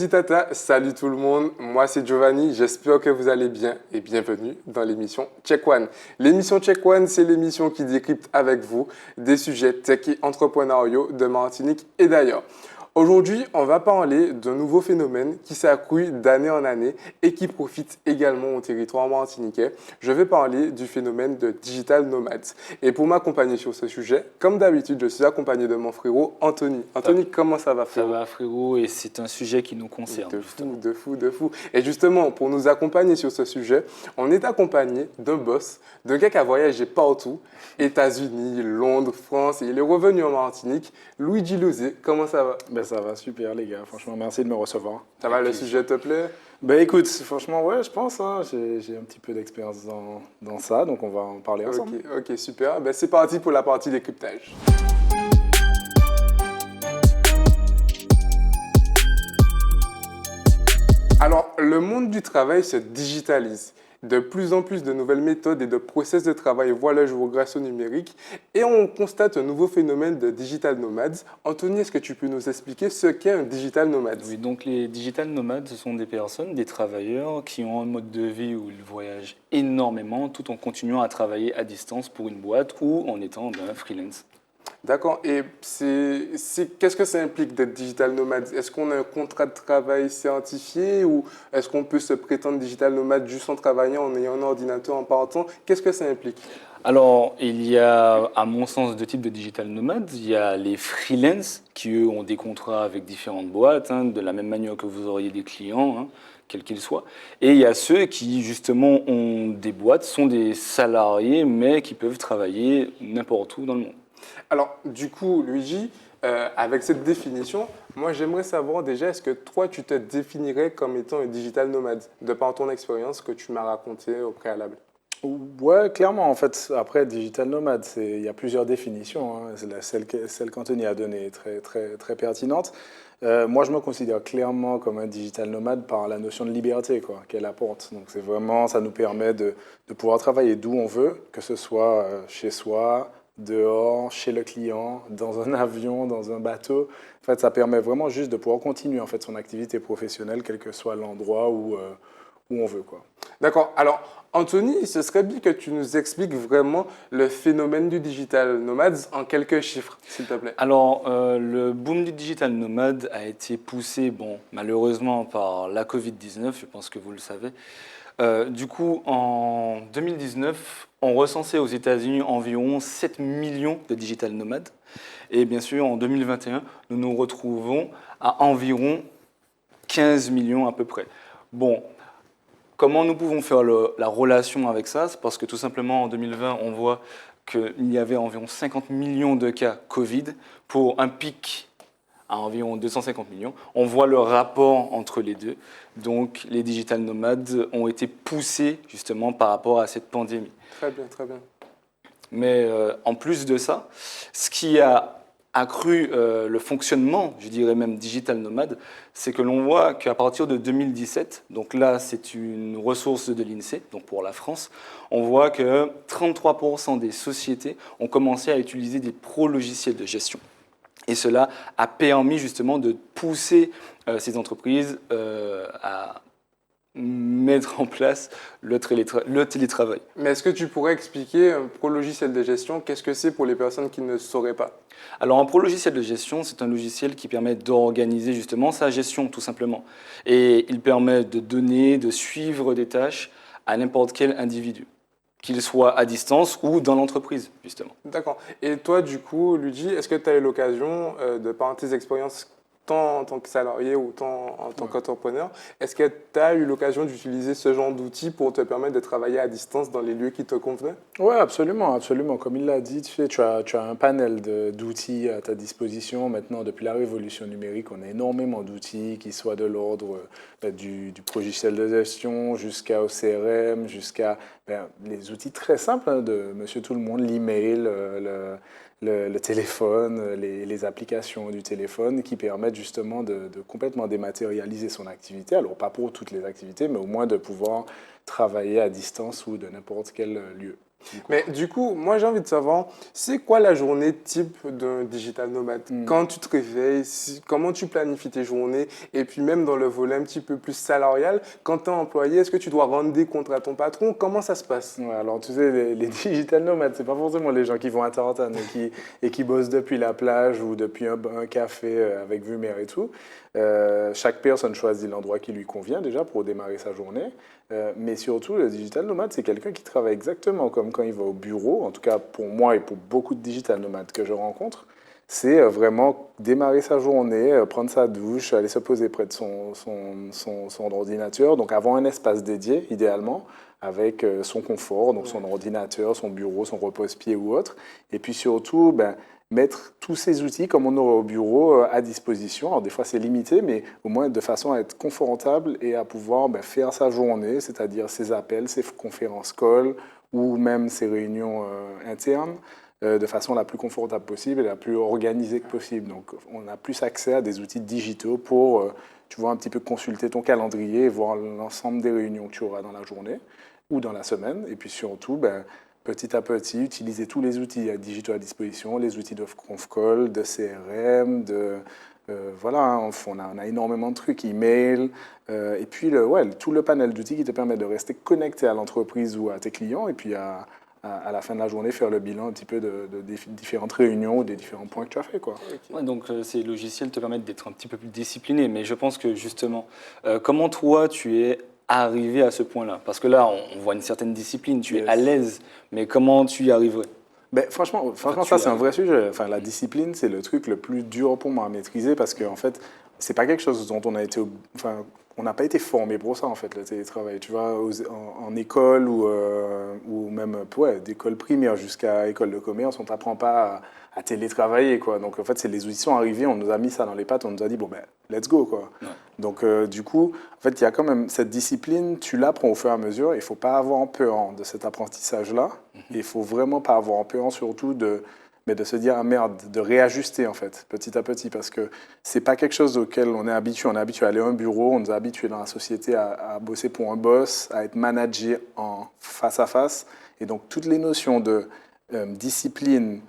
les Tata, salut tout le monde, moi c'est Giovanni, j'espère que vous allez bien et bienvenue dans l'émission Check One. L'émission Check One, c'est l'émission qui décrypte avec vous des sujets tech et entrepreneuriaux de Martinique et d'ailleurs. Aujourd'hui, on va parler d'un nouveau phénomène qui s'accroît d'année en année et qui profite également au territoire martiniquais. Je vais parler du phénomène de digital nomades. Et pour m'accompagner sur ce sujet, comme d'habitude, je suis accompagné de mon frérot Anthony. Anthony, comment ça va, frérot? Ça va, frérot, et c'est un sujet qui nous concerne. De fou. Et justement, pour nous accompagner sur ce sujet, on est accompagné d'un boss, d'un gars qui a voyagé partout, États-Unis, Londres, France, et il est revenu en Martinique. Luigi Lozé, comment ça va? Ça va super les gars, franchement merci de me recevoir. Ça va, le sujet te plaît? Écoute, franchement ouais je pense, hein, j'ai un petit peu d'expérience dans ça, donc on va en parler ensemble. Ok, super. C'est parti pour la partie décryptage. Alors, le monde du travail se digitalise. De plus en plus de nouvelles méthodes et de process de travail voient le jour grâce au numérique et on constate un nouveau phénomène de digital nomades. Anthony, est-ce que tu peux nous expliquer ce qu'est un digital nomade? Oui, donc les digital nomades, ce sont des personnes, des travailleurs qui ont un mode de vie où ils voyagent énormément tout en continuant à travailler à distance pour une boîte ou en étant freelance. D'accord. Et qu'est-ce que ça implique d'être digital nomade? Est-ce qu'on a un contrat de travail certifié ou est-ce qu'on peut se prétendre digital nomade juste en travaillant, en ayant un ordinateur, en partant? Qu'est-ce que ça implique? Alors, il y a, à mon sens, deux types de digital nomades. Il y a les freelance qui, eux, ont des contrats avec différentes boîtes, de la même manière que vous auriez des clients, quels qu'ils soient. Et il y a ceux qui, justement, ont des boîtes, sont des salariés, mais qui peuvent travailler n'importe où dans le monde. Alors, du coup, Luigi, avec cette définition, moi j'aimerais savoir déjà, est-ce que toi tu te définirais comme étant un digital nomade, de par ton expérience que tu m'as racontée au préalable? Ouais, clairement en fait, après digital nomade, il y a plusieurs définitions, hein. Celle qu'Anthony a donnée est très pertinente. Moi je me considère clairement comme un digital nomade par la notion de liberté qu'elle apporte. Donc c'est vraiment, ça nous permet de pouvoir travailler d'où on veut, que ce soit chez soi, dehors, chez le client, dans un avion, dans un bateau. En fait, ça permet vraiment juste de pouvoir continuer en fait, son activité professionnelle, quel que soit l'endroit où on veut, quoi. D'accord. Alors, Anthony, ce serait bien que tu nous expliques vraiment le phénomène du digital nomade en quelques chiffres, s'il te plaît. Alors, le boom du digital nomade a été poussé, malheureusement, par la Covid-19, je pense que vous le savez. Du coup, en 2019, on recensait aux États-Unis environ 7 millions de digital nomades. Et bien sûr, en 2021, nous nous retrouvons à environ 15 millions à peu près. Bon, comment nous pouvons faire la relation avec ça? C'est parce que tout simplement, en 2020, on voit qu'il y avait environ 50 millions de cas Covid pour un pic à environ 250 millions. On voit le rapport entre les deux. Donc, les digital nomades ont été poussés justement par rapport à cette pandémie. Très bien, très bien. Mais en plus de ça, ce qui a accru le fonctionnement, je dirais même digital nomade, c'est que l'on voit qu'à partir de 2017, donc là c'est une ressource de l'INSEE, donc pour la France, on voit que 33% des sociétés ont commencé à utiliser des pro-logiciels de gestion. Et cela a permis justement de pousser ces entreprises à mettre en place le télétravail. Mais est-ce que tu pourrais expliquer un pro-logiciel de gestion, qu'est-ce que c'est pour les personnes qui ne sauraient pas? Alors un pro-logiciel de gestion, c'est un logiciel qui permet d'organiser justement sa gestion tout simplement. Et il permet de donner, de suivre des tâches à n'importe quel individu, qu'il soit à distance ou dans l'entreprise, justement. D'accord. Et toi, du coup, Luigi, est-ce que tu as eu l'occasion, de par tes expériences, tant en tant que salarié ou tant en tant qu'entrepreneur, est-ce que tu as eu l'occasion d'utiliser ce genre d'outils pour te permettre de travailler à distance dans les lieux qui te convenaient? Oui, absolument, absolument. Comme il l'a dit, tu as un panel d'outils à ta disposition. Maintenant, depuis la révolution numérique, on a énormément d'outils qui soient de l'ordre du logiciel de gestion jusqu'au CRM, jusqu'à les outils très simples de monsieur tout le monde, l'email, le téléphone, les applications du téléphone qui permettent justement de complètement dématérialiser son activité. Alors, pas pour toutes les activités, mais au moins de pouvoir travailler à distance ou de n'importe quel lieu. Mais du coup, moi j'ai envie de savoir, c'est quoi la journée type d'un digital nomade? Quand tu te réveilles, comment tu planifies tes journées? Et puis même dans le volet un petit peu plus salarial, quand tu es employé, est-ce que tu dois rendre des comptes à ton patron? Comment ça se passe? Ouais, alors tu sais, les digital nomades, c'est pas forcément les gens qui vont à Tarantan et qui bossent depuis la plage ou depuis un café avec vue mer et tout. Chaque personne choisit l'endroit qui lui convient déjà pour démarrer sa journée. Mais surtout, le digital nomade, c'est quelqu'un qui travaille exactement comme quand il va au bureau. En tout cas, pour moi et pour beaucoup de digital nomades que je rencontre, c'est vraiment démarrer sa journée, prendre sa douche, aller se poser près de son ordinateur. Donc avoir un espace dédié, idéalement, avec son confort, donc son ordinateur, son bureau, son repose-pied ou autre. Et puis surtout, ben, mettre tous ces outils, comme on aurait au bureau, à disposition. Alors des fois c'est limité, mais au moins de façon à être confortable et à pouvoir ben, faire sa journée, c'est-à-dire ses appels, ses conférences call ou même ses réunions internes de façon la plus confortable possible et la plus organisée que possible. Donc on a plus accès à des outils digitaux pour, tu vois, un petit peu consulter ton calendrier et voir l'ensemble des réunions que tu auras dans la journée ou dans la semaine. Et puis surtout, ben, petit à petit, utiliser tous les outils digitaux à disposition, les outils de ConfCall, de CRM, voilà, hein, on a énormément de trucs, email, et puis tout le panel d'outils qui te permet de rester connecté à l'entreprise ou à tes clients, et puis à la fin de la journée, faire le bilan un petit peu des différentes réunions ou des différents points que tu as fait, quoi. Ouais, donc ces logiciels te permettent d'être un petit peu plus discipliné, mais je pense que justement, comment toi tu es arrivé à ce point-là? Parce que là, on voit une certaine discipline, tu es à Yes. l'aise, mais comment tu y arriverais? Ben, franchement, Tu ça, c'est un arrives. vrai sujet. Enfin, la discipline, c'est le truc le plus dur pour moi à maîtriser parce qu'en fait, c'est pas quelque chose dont on a été, enfin, on n'a pas été formé pour ça, en fait, le télétravail. Tu vois, en école ou même ouais, d'école primaire jusqu'à école de commerce, on t'apprend pas à télétravailler, quoi. Donc, en fait, c'est les outils sont arrivés, on nous a mis ça dans les pattes, on nous a dit, bon, ben, let's go, quoi. Ouais. Donc, du coup, en fait, il y a quand même cette discipline, tu l'apprends au fur et à mesure. Il ne faut pas avoir peur hein, de cet apprentissage-là. Il ne faut vraiment pas avoir peur, surtout mais de se dire, ah merde, de réajuster, en fait, petit à petit. Parce que ce n'est pas quelque chose auquel on est habitué. On est habitué à aller à un bureau, on nous a habitués dans la société à bosser pour un boss, à être managé en face à face. Et donc, toutes les notions de discipline,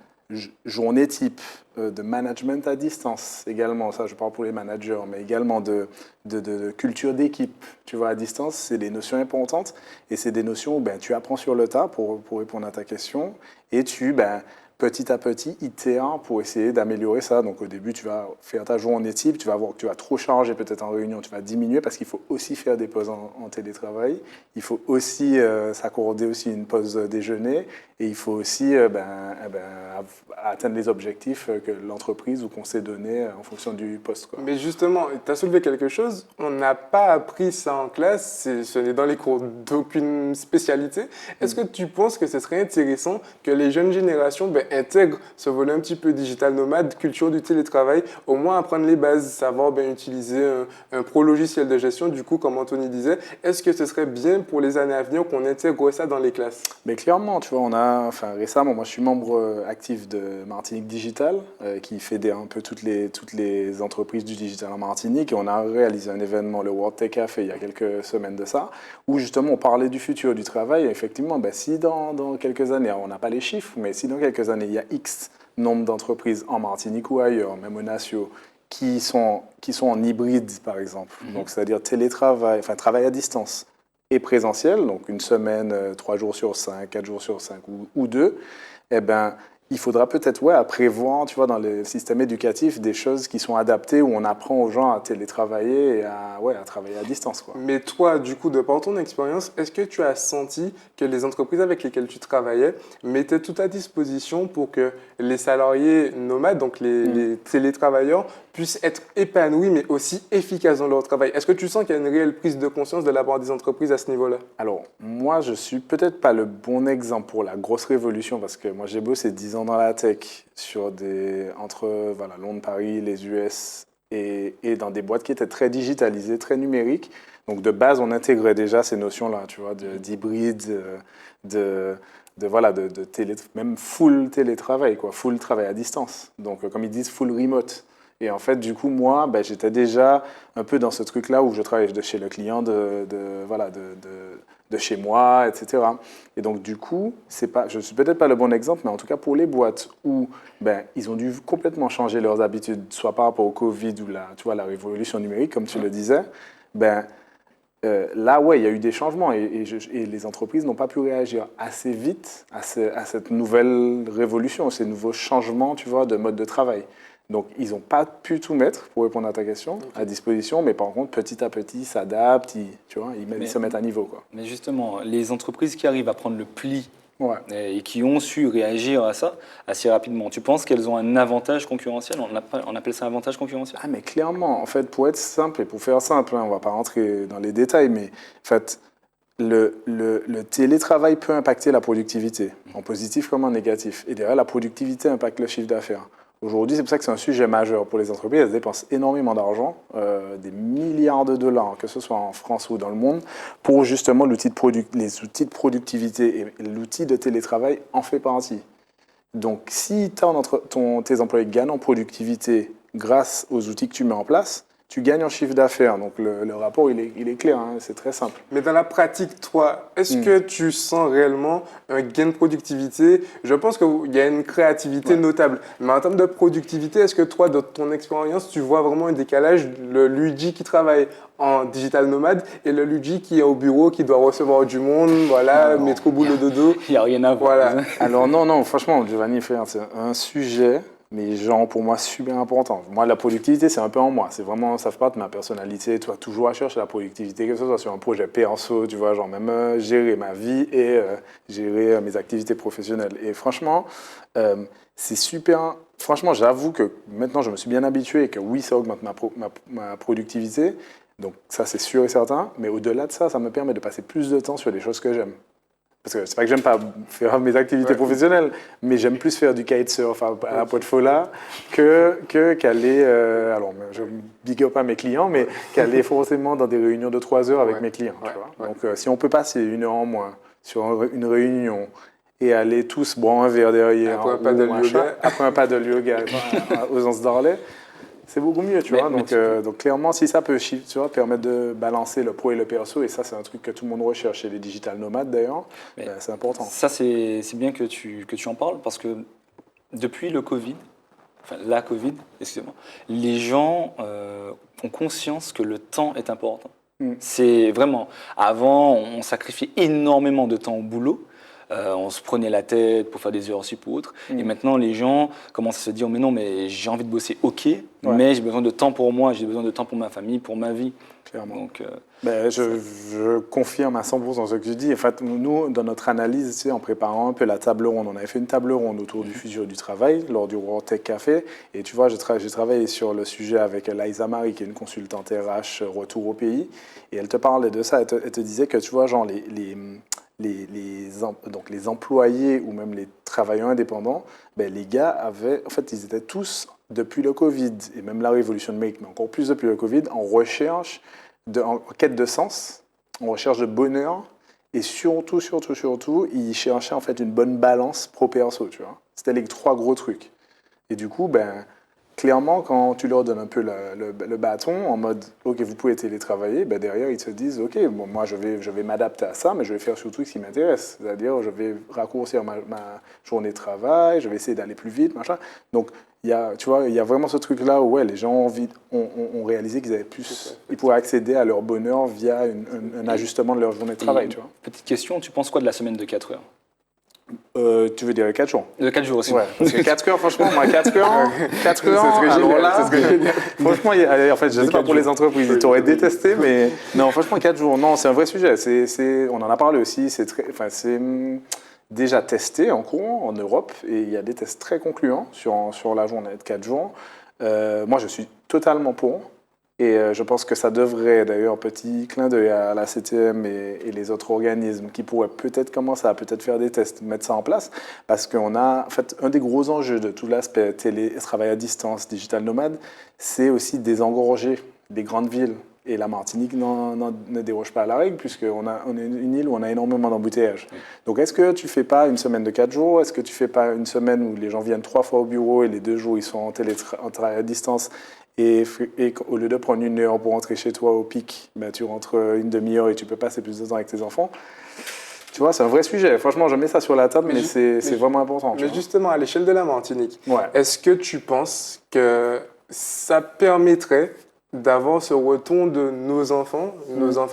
journée type, de management à distance également, ça je parle pour les managers, mais également de culture d'équipe, tu vois, à distance, c'est des notions importantes et c'est des notions où ben, tu apprends sur le tas pour répondre à ta question et tu, ben, petit à petit, itères pour essayer d'améliorer ça. Donc au début, tu vas faire ta journée type, tu vas voir que tu vas trop charger peut-être en réunion, tu vas diminuer parce qu'il faut aussi faire des pauses en télétravail, il faut aussi s'accorder aussi une pause déjeuner et il faut aussi atteindre les objectifs que l'entreprise ou qu'on s'est donné en fonction du poste, quoi. Mais justement, tu as soulevé quelque chose, on n'a pas appris ça en classe, ce n'est dans les cours d'aucune spécialité. Est-ce que tu penses que ce serait intéressant que les jeunes générations ben, intègrent ce volet un petit peu digital nomade, culture du télétravail, au moins apprendre les bases, savoir ben, utiliser un pro logiciel de gestion, du coup, comme Anthony disait, est-ce que ce serait bien pour les années à venir qu'on intègre ça dans les classes? Mais clairement, tu vois, enfin récemment, moi je suis membre actif de Martinique Digital, qui fédère un peu toutes les entreprises du digital en Martinique, et on a réalisé un événement, le World Tech Café, il y a quelques semaines de ça, où justement on parlait du futur du travail, et effectivement, ben, si dans quelques années, on n'a pas les chiffres, mais si dans quelques années il y a X nombre d'entreprises en Martinique ou ailleurs, même au Natio, qui sont en hybride par exemple, donc c'est-à-dire télétravail, enfin travail à distance, et présentiel, donc une semaine, 3 jours sur 5, 4 jours sur 5 ou 2, eh ben, il faudra peut-être prévoir, tu vois, dans le système éducatif, des choses qui sont adaptées où on apprend aux gens à télétravailler et à travailler à distance, quoi. Mais toi, du coup, de par ton expérience, est-ce que tu as senti que les entreprises avec lesquelles tu travaillais mettaient tout à disposition pour que les salariés nomades, donc les télétravailleurs, puissent être épanouis mais aussi efficaces dans leur travail? Est-ce que tu sens qu'il y a une réelle prise de conscience de la part des entreprises à ce niveau-là? Alors, moi, je suis peut-être pas le bon exemple pour la grosse révolution parce que moi, j'ai bossé 10 ans dans la tech entre voilà, Londres, Paris, les US et dans des boîtes qui étaient très digitalisées, très numériques. Donc, de base, on intégrait déjà ces notions-là, tu vois, d'hybride, même full télétravail, quoi, full travail à distance. Donc, comme ils disent, full remote. Et en fait, du coup, moi, j'étais déjà un peu dans ce truc-là où je travaillais de chez le client, de chez moi, etc. Et donc, du coup, je ne suis peut-être pas le bon exemple, mais en tout cas, pour les boîtes où ils ont dû complètement changer leurs habitudes, soit par rapport au Covid ou la révolution numérique, comme tu le disais, là, ouais, il y a eu des changements et les entreprises n'ont pas pu réagir assez vite à cette nouvelle révolution, ces nouveaux changements, tu vois, de mode de travail. Donc, ils n'ont pas pu tout mettre, pour répondre à ta question, à disposition, mais par contre, petit à petit, ils s'adaptent, ils se mettent à niveau, quoi. Mais justement, les entreprises qui arrivent à prendre le pli Ouais. et qui ont su réagir à ça assez rapidement, tu penses qu'elles ont un avantage concurrentiel? On appelle ça un avantage concurrentiel? Ah, mais clairement, en fait, pour être simple et pour faire simple, hein, on ne va pas rentrer dans les détails, mais en fait, le télétravail peut impacter la productivité, en positif comme en négatif. Et derrière, la productivité impacte le chiffre d'affaires. Aujourd'hui, c'est pour ça que c'est un sujet majeur pour les entreprises. Elles dépensent énormément d'argent, des milliards de dollars, que ce soit en France ou dans le monde, pour justement les outils de productivité. Et l'outil de télétravail en fait partie. Donc, si tes employés gagnent en productivité grâce aux outils que tu mets en place, tu gagnes en chiffre d'affaires. Donc, le rapport, il est clair, hein, c'est très simple. Mais dans la pratique, toi, est-ce que tu sens réellement un gain de productivité? Je pense qu'il y a une créativité notable. Mais en termes de productivité, est-ce que toi, de ton expérience, tu vois vraiment un décalage, le Luigi qui travaille en digital nomade et le Luigi qui est au bureau, qui doit recevoir du monde, voilà, métro, boulot, dodo? Il n'y a rien à voir. Voilà. Alors non, franchement, Giovanni, c'est un sujet, mais genre pour moi super important. Moi, la productivité, c'est un peu en moi. C'est vraiment, ça fait partie de ma personnalité. Tu vois, toujours à chercher la productivité, que ce soit sur un projet perso, tu vois, genre même gérer ma vie et gérer mes activités professionnelles. Et franchement, c'est super. Franchement, j'avoue que maintenant, je me suis bien habitué et que oui, ça augmente ma productivité. Donc ça, c'est sûr et certain. Mais au-delà de ça, ça me permet de passer plus de temps sur des choses que j'aime. Parce que c'est pas que j'aime pas faire mes activités professionnelles, mais j'aime plus faire du kitesurf à la Pointe-Fola qu'aller, alors je ne big up pas mes clients, mais qu'aller forcément dans des réunions de 3 heures avec mes clients. Tu vois. Donc si on peut passer 1 heure en moins sur une réunion et aller tous boire un verre derrière, après un pas de yoga aux Anses d'Orlais, c'est beaucoup mieux, tu vois. Donc clairement, si ça peut, tu vois, permettre de balancer le pro et le perso, et ça, c'est un truc que tout le monde recherche, et les digital nomades d'ailleurs, c'est important. Ça, c'est bien que tu en parles, parce que depuis le Covid, la Covid, excusez-moi, les gens ont conscience que le temps est important. C'est vraiment, avant, on sacrifiait énormément de temps au boulot. On se prenait la tête pour faire des heures sup ou autres. Et maintenant, les gens commencent à se dire, mais non, mais j'ai envie de bosser, ok, mais j'ai besoin de temps pour moi, j'ai besoin de temps pour ma famille, pour ma vie. Clairement. Donc, je confirme à 100% ce que tu dis. En fait, nous, dans notre analyse, tu sais, en préparant un peu la table ronde, on avait fait une table ronde autour du futur du travail lors du World Tech Café. Et tu vois, j'ai travaillé sur le sujet avec Liza Marie, qui est une consultante RH retour au pays. Et elle te parlait de ça. Elle te disait que, tu vois, genre donc les employés ou même les travailleurs indépendants, les gars avaient, en fait, ils étaient tous, depuis le Covid, et même la révolution numérique, mais encore plus depuis le Covid, en recherche, en quête de sens, en recherche de bonheur, et surtout, ils cherchaient en fait une bonne balance pro-perso, tu vois. C'était les 3 gros trucs. Et du coup, clairement, quand tu leur donnes un peu le bâton en mode « Ok, vous pouvez télétravailler », derrière, ils se disent « Ok, bon, moi, je vais m'adapter à ça, mais je vais faire surtout ce qui m'intéresse. C'est-à-dire, je vais raccourcir ma journée de travail, je vais essayer d'aller plus vite, machin. » Donc, tu vois, il y a vraiment ce truc-là où les gens ont réalisé ils pouvaient accéder à leur bonheur via un ajustement de leur journée de travail. Tu vois. Petite question, tu penses quoi de la semaine de 4 heures? Tu veux dire 4 jours? De 4 jours aussi. Ouais, parce que 4 heures, franchement, moi, 4 heures, alors là, franchement, en fait, je ne sais pas pour les entreprises, ils t'auraient détesté, mais non, franchement, 4 jours, non, c'est un vrai sujet. On en a parlé aussi, c'est déjà testé en cours en Europe, et il y a des tests très concluants sur la journée de 4 jours. Moi, je suis totalement pour. Et je pense que ça devrait, d'ailleurs, petit clin d'œil à la CTM et les autres organismes qui pourraient peut-être commencer à faire des tests, mettre ça en place, parce qu'on a, en fait, un des gros enjeux de tout l'aspect travail à distance, digital nomade, c'est aussi désengorger les grandes villes. Et la Martinique ne déroge pas à la règle, puisqu'on on est une île où on a énormément d'embouteillages. Donc est-ce que tu ne fais pas une semaine de 4 jours? Est-ce que tu ne fais pas une semaine où les gens viennent 3 fois au bureau et les 2 jours ils sont en travail à distance et au lieu de prendre 1 heure pour rentrer chez toi au pic, ben, tu rentres une demi-heure et tu peux passer plus de temps avec tes enfants? Tu vois, c'est un vrai sujet. Franchement, je mets ça sur la table, mais c'est vraiment important. Mais justement, à l'échelle de la Martinique, Ouais. est-ce que tu penses que ça permettrait d'avoir ce retour de nos enfants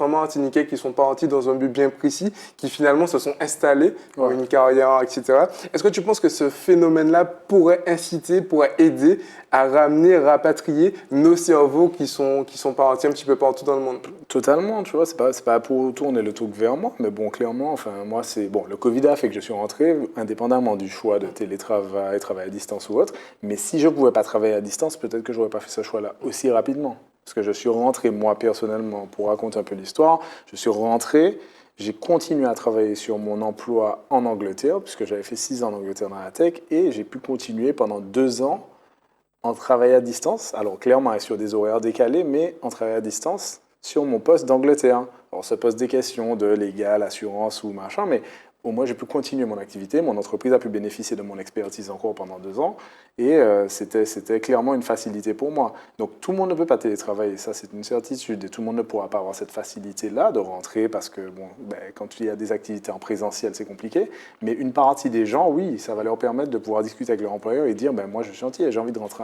martiniquais qui sont partis dans un but bien précis, qui finalement se sont installés pour une carrière, etc. Est-ce que tu penses que ce phénomène-là pourrait inciter, pourrait aider à ramener, rapatrier nos cerveaux qui sont partis un petit peu partout dans le monde? Totalement, tu vois, c'est pas pour tourner le truc vers moi, mais bon, clairement, enfin, moi, le Covid a fait que je suis rentré, indépendamment du choix de télétravail, travail à distance ou autre, mais si je pouvais pas travailler à distance, peut-être que j'aurais pas fait ce choix-là aussi rapidement. Parce que je suis rentré, moi, personnellement, pour raconter un peu l'histoire, je suis rentré, j'ai continué à travailler sur mon emploi en Angleterre, puisque j'avais fait 6 ans en Angleterre dans la tech, et j'ai pu continuer pendant 2 ans en travail à distance, alors clairement sur des horaires décalés, mais en travail à distance, sur mon poste d'Angleterre. On se pose des questions de légal, assurance ou machin, mais au moins j'ai pu continuer mon activité. Mon entreprise a pu bénéficier de mon expertise encore pendant 2 ans et c'était clairement une facilité pour moi. Donc tout le monde ne peut pas télétravailler, ça c'est une certitude et tout le monde ne pourra pas avoir cette facilité-là de rentrer parce que bon, quand il y a des activités en présentiel c'est compliqué, mais une partie des gens, oui, ça va leur permettre de pouvoir discuter avec leur employeur et dire moi je suis entier, j'ai envie de rentrer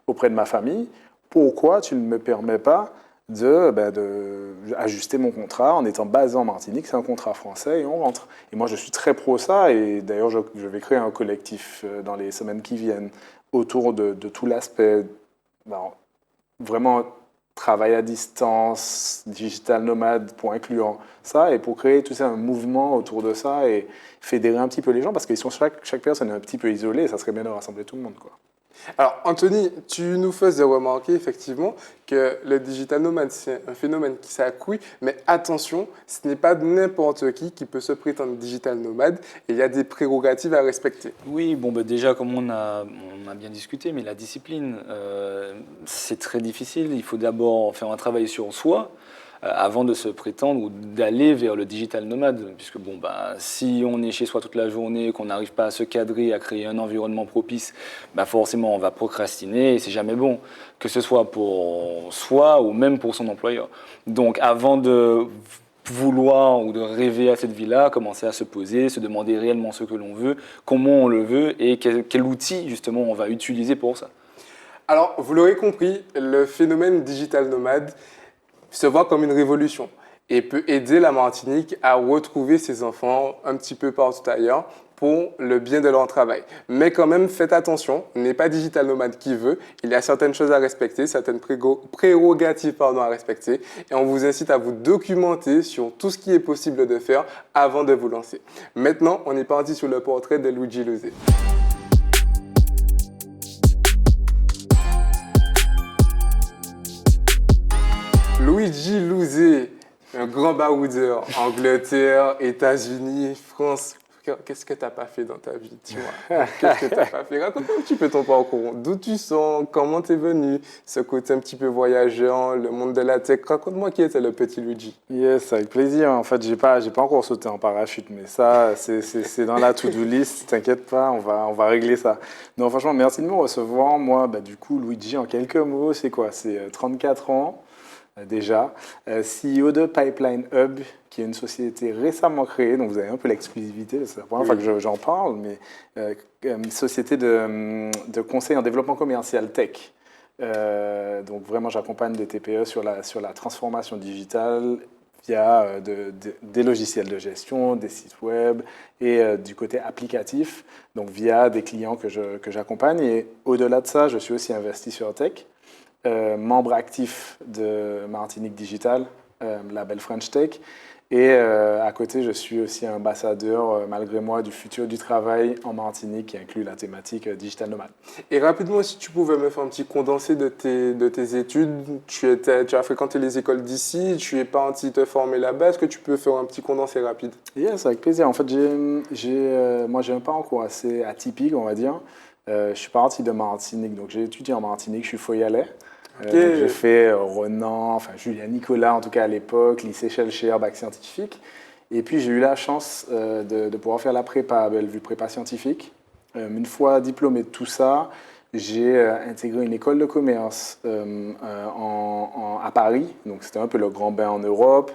auprès de ma famille, pourquoi tu ne me permets pas ajuster mon contrat en étant basé en Martinique, c'est un contrat français et on rentre. Et moi je suis très pro ça et d'ailleurs je vais créer un collectif dans les semaines qui viennent autour de tout l'aspect vraiment travail à distance, digital nomade pour inclure ça et pour créer tout ça un mouvement autour de ça et fédérer un petit peu les gens parce que chaque personne est un petit peu isolée et ça serait bien de rassembler tout le monde, quoi. Alors, Anthony, tu nous faisais remarquer effectivement que le digital nomade, c'est un phénomène qui s'est accru, mais attention, ce n'est pas n'importe qui peut se prétendre digital nomade et il y a des prérogatives à respecter. Oui, bon, déjà, comme on a bien discuté, mais la discipline, c'est très difficile. Il faut d'abord faire un travail sur soi avant de se prétendre ou d'aller vers le digital nomade. Puisque si on est chez soi toute la journée, qu'on n'arrive pas à se cadrer, à créer un environnement propice, forcément on va procrastiner et c'est jamais bon, que ce soit pour soi ou même pour son employeur. Donc avant de vouloir ou de rêver à cette vie-là, commencer à se poser, se demander réellement ce que l'on veut, comment on le veut et quel outil justement on va utiliser pour ça. Alors, vous l'aurez compris, le phénomène digital nomade se voit comme une révolution et peut aider la Martinique à retrouver ses enfants un petit peu partout ailleurs pour le bien de leur travail. Mais quand même, faites attention, n'est pas digital nomade qui veut, il y a certaines choses à respecter, certaines prérogatives à respecter et on vous incite à vous documenter sur tout ce qui est possible de faire avant de vous lancer. Maintenant, on est parti sur le portrait de Luigi Louzé. Luigi Louzé, un grand baroudeur, Angleterre, États-Unis, France. Qu'est-ce que tu n'as pas fait dans ta vie, dis-moi? Qu'est-ce que tu n'as pas fait? Raconte-moi un petit peu ton parcours. D'où tu sors? Comment tu es venu? Ce côté un petit peu voyageur, le monde de la tech. Raconte-moi qui était le petit Luigi. Yes, avec plaisir. En fait, j'ai pas encore sauté en parachute, mais ça, c'est dans la to-do list. T'inquiète pas, on va régler ça. Non, franchement, merci de me recevoir. Moi, du coup, Luigi, en quelques mots, c'est quoi? C'est 34 ans. Déjà, CEO de Pipeline Hub, qui est une société récemment créée, donc vous avez un peu l'exclusivité, c'est la première fois que j'en parle, mais une société de conseil en développement commercial tech. Donc vraiment, j'accompagne des TPE sur la transformation digitale via des logiciels de gestion, des sites web et du côté applicatif, donc via des clients que j'accompagne. Et au-delà de ça, je suis aussi investisseur tech. Membre actif de Martinique Digital, label French Tech. Et à côté, je suis aussi ambassadeur, malgré moi, du futur du travail en Martinique, qui inclut la thématique digital nomade. Et rapidement, si tu pouvais me faire un petit condensé de tes études, tu as fréquenté les écoles d'ici, tu es parti te former là-bas, est-ce que tu peux faire un petit condensé rapide? Yes, avec plaisir. En fait, moi, j'ai un parcours assez atypique, on va dire. Je suis parti de Martinique, donc j'ai étudié en Martinique, je suis foyalais. Ok. Donc j'ai fait Renan, enfin Julien Nicolas en tout cas à l'époque, lycée Schellcher, bac scientifique. Et puis j'ai eu la chance de pouvoir faire la prépa à Bellevue, prépa scientifique. Une fois diplômé de tout ça, j'ai intégré une école de commerce à Paris. Donc c'était un peu le grand bain en Europe.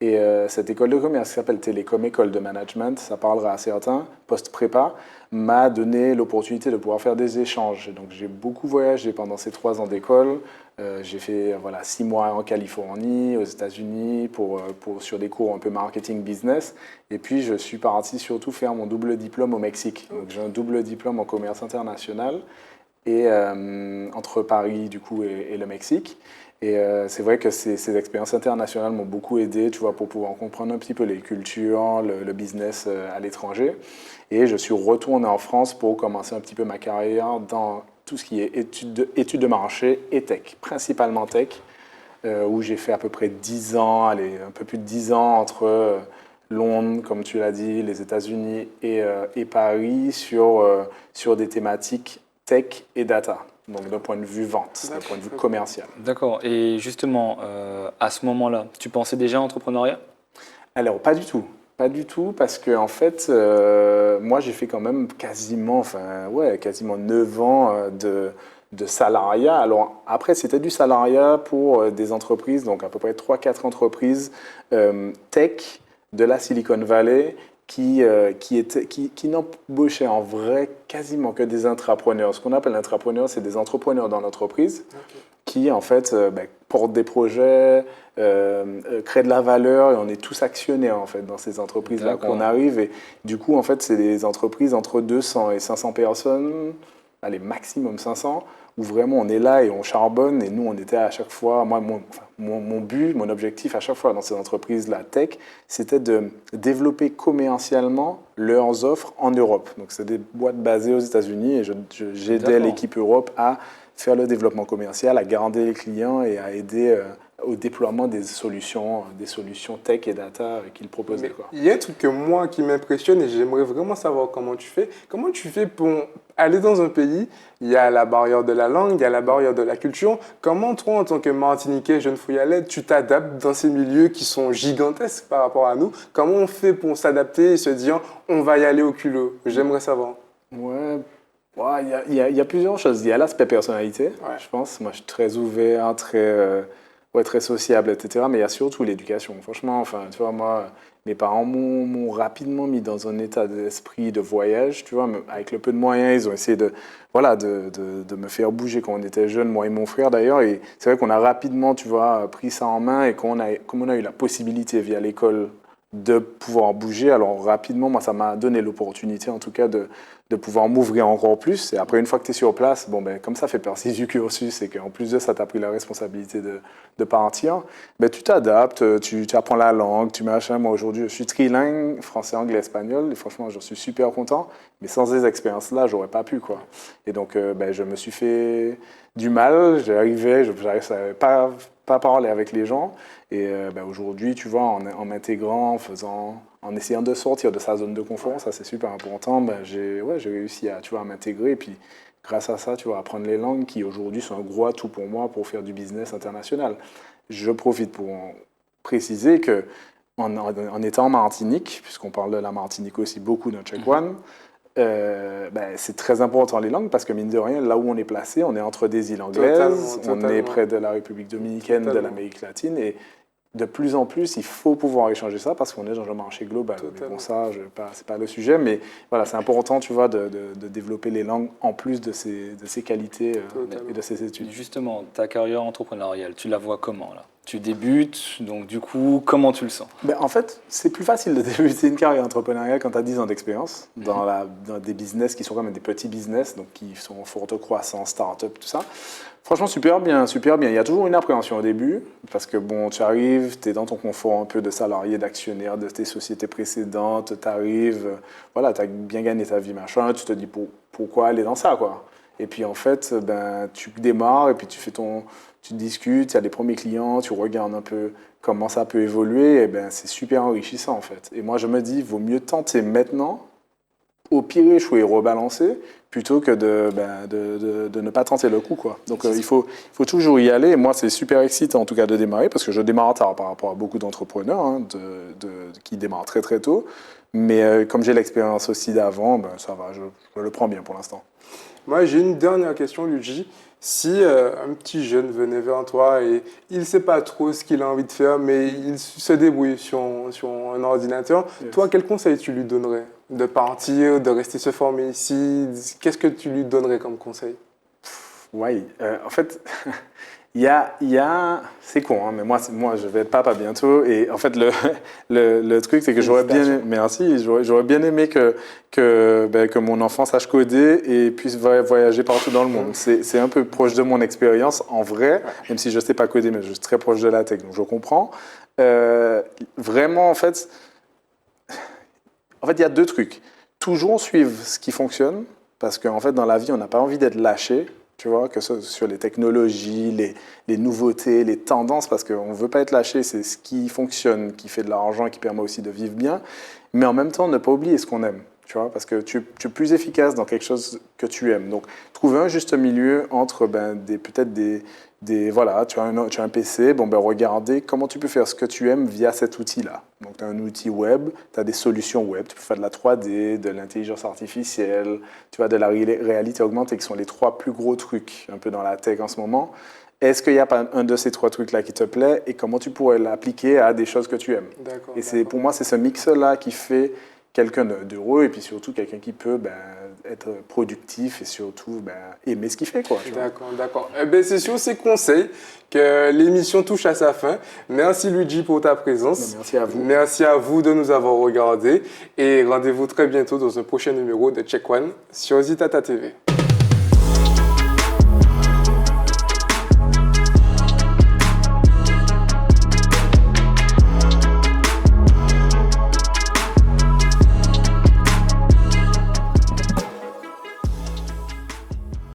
Et cette école de commerce qui s'appelle Télécom École de Management, ça parlera à certains, post-prépa, m'a donné l'opportunité de pouvoir faire des échanges. Donc j'ai beaucoup voyagé pendant ces 3 ans d'école. J'ai fait 6 mois en Californie, aux États-Unis, sur des cours un peu marketing business. Et puis je suis parti surtout faire mon double diplôme au Mexique. Donc j'ai un double diplôme en commerce international et, entre Paris du coup et le Mexique. Et c'est vrai que ces expériences internationales m'ont beaucoup aidé, tu vois, pour pouvoir comprendre un petit peu les cultures, le business à l'étranger. Et je suis retourné en France pour commencer un petit peu ma carrière dans tout ce qui est études de marché et tech, principalement tech, où j'ai fait à peu près 10 ans, allez, un peu plus de 10 ans entre Londres, comme tu l'as dit, les États-Unis et Paris sur des thématiques tech et data. Donc d'un point de vue vente, d'un point de vue commercial. D'accord. Et justement, à ce moment-là, tu pensais déjà à l'entrepreneuriat? Alors, pas du tout. Pas du tout, parce que en fait, moi, j'ai fait quand même quasiment 9 ans de salariat. Alors, après, c'était du salariat pour des entreprises, donc à peu près 3-4 entreprises tech de la Silicon Valley qui n'embauchaient en vrai quasiment que des intrapreneurs. Ce qu'on appelle intrapreneurs, c'est des entrepreneurs dans l'entreprise qui, en fait, portent des projets, créent de la valeur, et on est tous actionnaires, en fait, dans ces entreprises-là qu'on arrive. Et du coup, en fait, c'est des entreprises entre 200 et 500 personnes, allez, maximum 500, où vraiment on est là et on charbonne. Et nous, on était à chaque fois, mon but, mon objectif à chaque fois dans ces entreprises-là tech, c'était de développer commercialement leurs offres en Europe. Donc, c'est des boîtes basées aux États-Unis et j'aidais l'équipe Europe à faire le développement commercial, à garder les clients et à aider au déploiement des solutions tech et data qu'ils proposaient. Quoi. Il y a un truc que moi qui m'impressionne et j'aimerais vraiment savoir comment tu fais. Comment tu fais pour aller dans un pays, il y a la barrière de la langue, il y a la barrière de la culture. Comment toi, en tant que Martiniquais, jeune fouillalette, tu t'adaptes dans ces milieux qui sont gigantesques par rapport à nous? Comment on fait pour s'adapter et se dire on va y aller au culot? J'aimerais savoir. Ouais. Il y a plusieurs choses. Il y a l'aspect personnalité, je pense. Moi, je suis très ouvert, très sociable, etc. Mais il y a surtout l'éducation. Franchement, enfin, tu vois, moi, mes parents m'ont rapidement mis dans un état d'esprit de voyage. Tu vois, avec le peu de moyens, ils ont essayé de me faire bouger quand on était jeunes, moi et mon frère d'ailleurs. Et c'est vrai qu'on a rapidement, tu vois, pris ça en main et comme on a eu la possibilité via l'école de pouvoir bouger, alors rapidement, moi, ça m'a donné l'opportunité, en tout cas, de pouvoir m'ouvrir encore plus. Et après, une fois que tu es sur place, comme ça fait partie du cursus et qu'en plus de ça, tu as pris la responsabilité de partir, tu t'adaptes, tu apprends la langue, tu machin. Moi, aujourd'hui, je suis trilingue, français, anglais, espagnol. Et franchement, j'en suis super content. Mais sans ces expériences-là, j'aurais pas pu, quoi. Et donc, je me suis fait du mal. J'arrivais pas parler avec les gens. Et aujourd'hui, tu vois, en m'intégrant, en essayant de sortir de sa zone de confort, ça c'est super important, j'ai réussi à m'intégrer. Et puis, grâce à ça, tu vois, apprendre les langues qui aujourd'hui sont un gros atout pour moi pour faire du business international. Je profite pour préciser que en étant en Martinique, puisqu'on parle de la Martinique aussi beaucoup dans Check One, c'est très important les langues parce que mine de rien, là où on est placé, on est entre des îles anglaises, on est près de la République dominicaine, de l'Amérique latine et de plus en plus, il faut pouvoir échanger ça parce qu'on est dans un marché global. Mais bon, ça, c'est pas le sujet, mais voilà, c'est important, tu vois, de développer les langues en plus de ces qualités et de ces études. Justement, ta carrière entrepreneuriale, tu la vois comment là? Tu débutes, donc du coup, comment tu le sens? En fait, c'est plus facile de débuter une carrière entrepreneuriale quand tu as 10 ans d'expérience dans des business qui sont quand même des petits business, donc qui sont en forte croissance, start-up, tout ça. Franchement, super bien, super bien. Il y a toujours une appréhension au début, parce que bon, tu arrives, tu es dans ton confort un peu de salarié, d'actionnaire de tes sociétés précédentes, tu arrives, voilà, tu as bien gagné ta vie, machin, tu te dis pourquoi aller dans ça, quoi. Et puis en fait, tu démarres et puis tu discutes, il y a des premiers clients, tu regardes un peu comment ça peut évoluer, et c'est super enrichissant en fait. Et moi je me dis, il vaut mieux tenter maintenant au pire échouer et rebalancer plutôt que de ne pas tenter le coup, quoi. Donc il faut toujours y aller. Et moi, c'est super excitant en tout cas de démarrer parce que je démarre en retard par rapport à beaucoup d'entrepreneurs hein, qui démarrent très très tôt. Mais comme j'ai l'expérience aussi d'avant, ça va, je le prends bien pour l'instant. Moi, j'ai une dernière question, Luigi. Si un petit jeune venait vers toi et il ne sait pas trop ce qu'il a envie de faire, mais il se débrouille sur un ordinateur, toi, quel conseil tu lui donnerais? De partir, de rester se former ici? Qu'est-ce que tu lui donnerais comme conseil? Oui, en fait, c'est con, hein, mais moi, je vais être papa bientôt. Et en fait, le truc, c'est que j'aurais bien aimé que mon enfant sache coder et puisse voyager partout dans le monde. C'est un peu proche de mon expérience, en vrai, même si je ne sais pas coder, mais je suis très proche de la tech, donc je comprends. Vraiment, en fait, il y a deux trucs. Toujours suivre ce qui fonctionne, parce qu'en fait, dans la vie, on n'a pas envie d'être lâché. Tu vois, que ce soit sur les technologies, les nouveautés, les tendances, parce qu'on ne veut pas être lâché, c'est ce qui fonctionne, qui fait de l'argent et qui permet aussi de vivre bien. Mais en même temps, ne pas oublier ce qu'on aime, tu vois, parce que tu es plus efficace dans quelque chose que tu aimes. Donc, trouver un juste milieu entre voilà, tu as un PC, regardez comment tu peux faire ce que tu aimes via cet outil-là. Donc, tu as un outil web, tu as des solutions web, tu peux faire de la 3D, de l'intelligence artificielle, tu vois, de la réalité augmentée, qui sont les trois plus gros trucs un peu dans la tech en ce moment. Est-ce qu'il n'y a pas un de ces trois trucs-là qui te plaît et comment tu pourrais l'appliquer à des choses que tu aimes? Pour moi, c'est ce mix-là qui fait quelqu'un d'heureux et puis surtout quelqu'un qui peut être productif et surtout aimer ce qu'il fait, quoi. D'accord. C'est sur ces conseils que l'émission touche à sa fin. Merci Luigi pour ta présence. Merci à vous. Merci à vous de nous avoir regardés et rendez-vous très bientôt dans un prochain numéro de Check One sur Zitata TV.